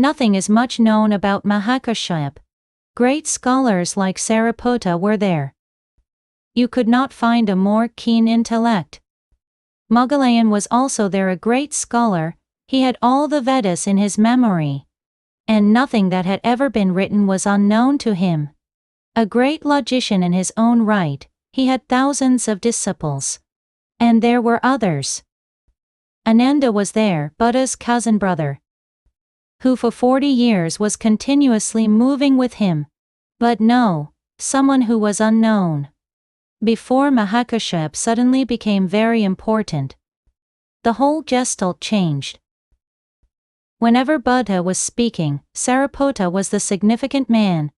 Nothing is much known about Mahakashyap. Great scholars like Sariputta were there. You could not find a more keen intellect. Moggalayan was also there, a great scholar. He had all the Vedas in his memory, and nothing that had ever been written was unknown to him. A great logician in his own right, he had thousands of disciples. And there were others. Ananda was there, Buddha's cousin brother, who for 40 years was continuously moving with him. But no, someone who was unknown. Before Mahakashyap suddenly became very important. The whole gestalt changed. Whenever Buddha was speaking, Sariputta was the significant man,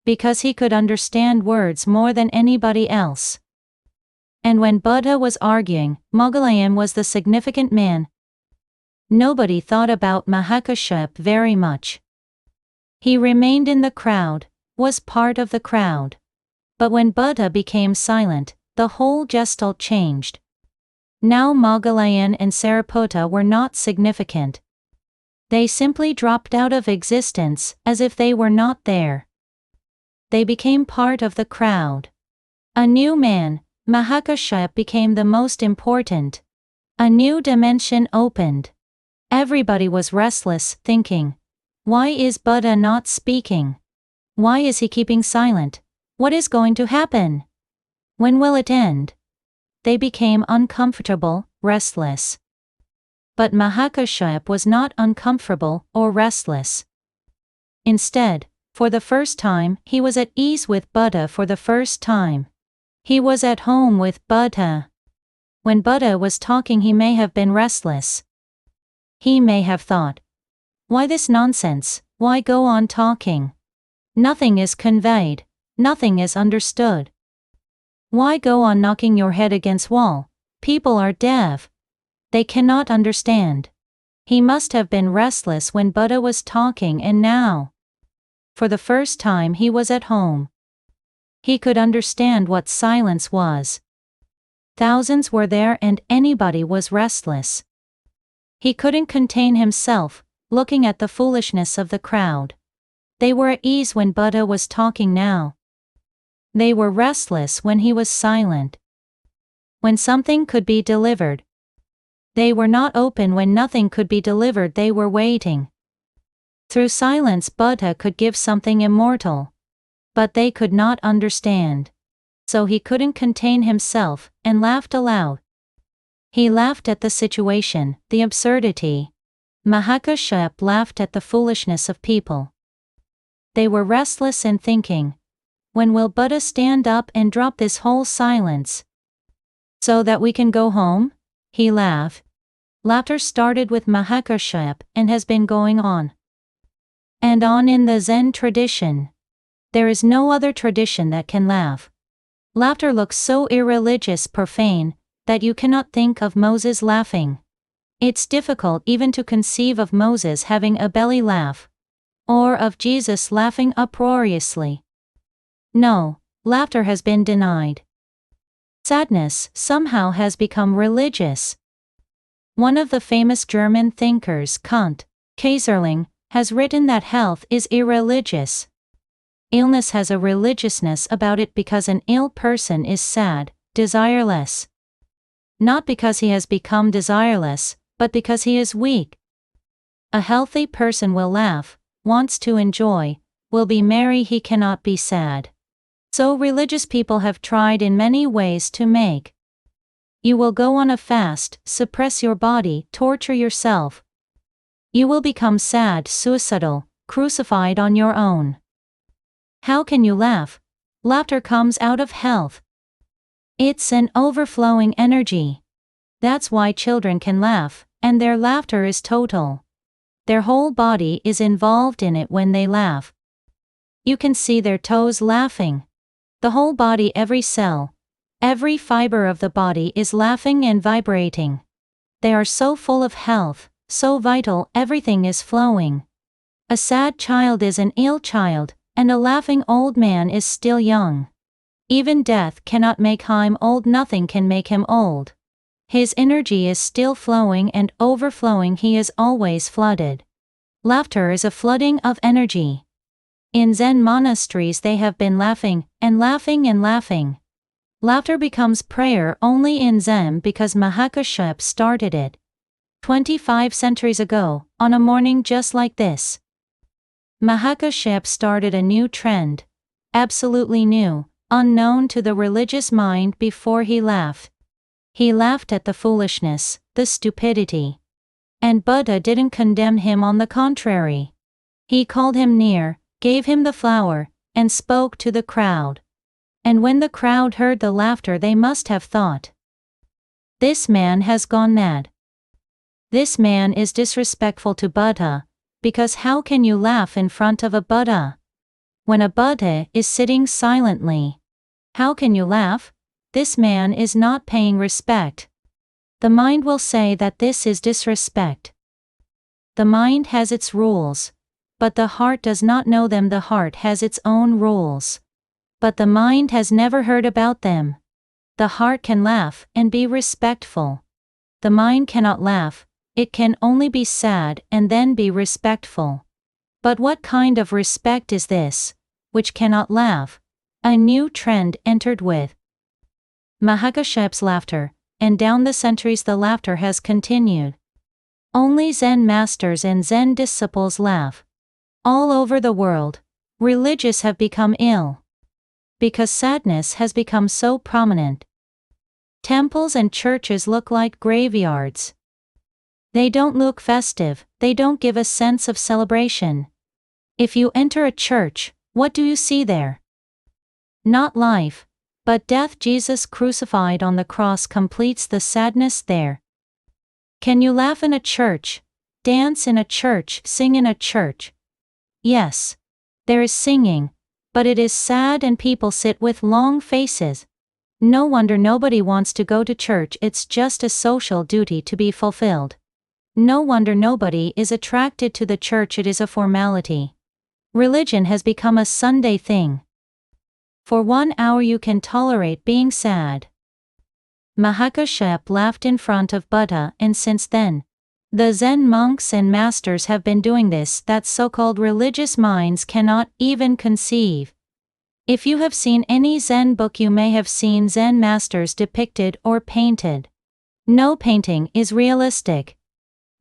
because he could understand words more than anybody else. And when Buddha was arguing, Moggalayan was the significant man. Nobody thought about Mahakashyap very much. He remained in the crowd, was part of the crowd. But when Buddha became silent, the whole gestalt changed. Now Moggalayan and Sariputta were not significant. They simply dropped out of existence, as if they were not there. They became part of the crowd. A new man, Mahakashyap, became the most important. A new dimension opened. Everybody was restless, thinking, why is Buddha not speaking? Why is he keeping silent? What is going to happen? When will it end? They became uncomfortable, restless. But Mahakashyap was not uncomfortable or restless. Instead, for the first time, he was at ease with Buddha. For the first time, he was at home with Buddha. When Buddha was talking, he may have been restless. He may have thought, why this nonsense? Why go on talking? Nothing is conveyed. Nothing is understood. Why go on knocking your head against wall? People are deaf. They cannot understand. He must have been restless when Buddha was talking, and now, for the first time, he was at home. He could understand what silence was. Thousands were there and anybody was restless. He couldn't contain himself, looking at the foolishness of the crowd. They were at ease when Buddha was talking now. They were restless when he was silent. When something could be delivered, they were not open. When nothing could be delivered, they were waiting. Through silence, Buddha could give something immortal. But they could not understand. So he couldn't contain himself, and laughed aloud. He laughed at the situation, the absurdity. Mahakashyap laughed at the foolishness of people. They were restless and thinking, when will Buddha stand up and drop this whole silence, so that we can go home? He laughed. Laughter started with Mahakashyap and has been going on and on in the Zen tradition. There is no other tradition that can laugh. Laughter looks so irreligious, profane, that you cannot think of Moses laughing. It's difficult even to conceive of Moses having a belly laugh, or of Jesus laughing uproariously. No, laughter has been denied. Sadness somehow has become religious. One of the famous German thinkers, Kant, Kaiserling, has written that health is irreligious. Illness has a religiousness about it because an ill person is sad, desireless. Not because he has become desireless, but because he is weak. A healthy person will laugh, wants to enjoy, will be merry, he cannot be sad. So religious people have tried in many ways to make. You will go on a fast, suppress your body, torture yourself. You will become sad, suicidal, crucified on your own. How can you laugh? Laughter comes out of health. It's an overflowing energy. That's why children can laugh, and their laughter is total. Their whole body is involved in it when they laugh. You can see their toes laughing. The whole body, every cell, every fiber of the body is laughing and vibrating. They are so full of health, so vital, everything is flowing. A sad child is an ill child, and a laughing old man is still young. Even death cannot make him old, nothing can make him old. His energy is still flowing and overflowing, he is always flooded. Laughter is a flooding of energy. In Zen monasteries they have been laughing, and laughing and laughing. Laughter becomes prayer only in Zen because Mahakashyap started it 25 centuries ago, on a morning just like this. Mahakashyap started a new trend, absolutely new, unknown to the religious mind before he laughed. He laughed at the foolishness, the stupidity. And Buddha didn't condemn him, on the contrary. He called him near, gave him the flower, and spoke to the crowd. And when the crowd heard the laughter they must have thought, "This man has gone mad. This man is disrespectful to Buddha, because how can you laugh in front of a Buddha? When a Buddha is sitting silently, how can you laugh? This man is not paying respect." The mind will say that this is disrespect. The mind has its rules, but the heart does not know them. The heart has its own rules, but the mind has never heard about them. The heart can laugh and be respectful. The mind cannot laugh, it can only be sad and then be respectful. But what kind of respect is this, which cannot laugh? A new trend entered with Mahakashyap's laughter, and down the centuries the laughter has continued. Only Zen masters and Zen disciples laugh. All over the world, religious have become ill, because sadness has become so prominent. Temples and churches look like graveyards. They don't look festive, they don't give a sense of celebration. If you enter a church, what do you see there? Not life, but death. Jesus crucified on the cross completes the sadness there. Can you laugh in a church, dance in a church, sing in a church? Yes, there is singing, but it is sad and people sit with long faces. No wonder nobody wants to go to church, it's just a social duty to be fulfilled. No wonder nobody is attracted to the church, it is a formality. Religion has become a Sunday thing. For 1 hour you can tolerate being sad. Mahakashyap laughed in front of Buddha, and since then, the Zen monks and masters have been doing this that so-called religious minds cannot even conceive. If you have seen any Zen book you may have seen Zen masters depicted or painted. No painting is realistic.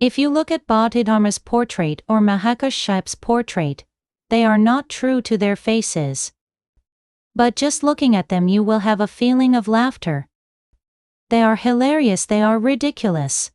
If you look at Bodhidharma's portrait or Mahakashyap's portrait, they are not true to their faces. But just looking at them you will have a feeling of laughter. They are hilarious, they are ridiculous.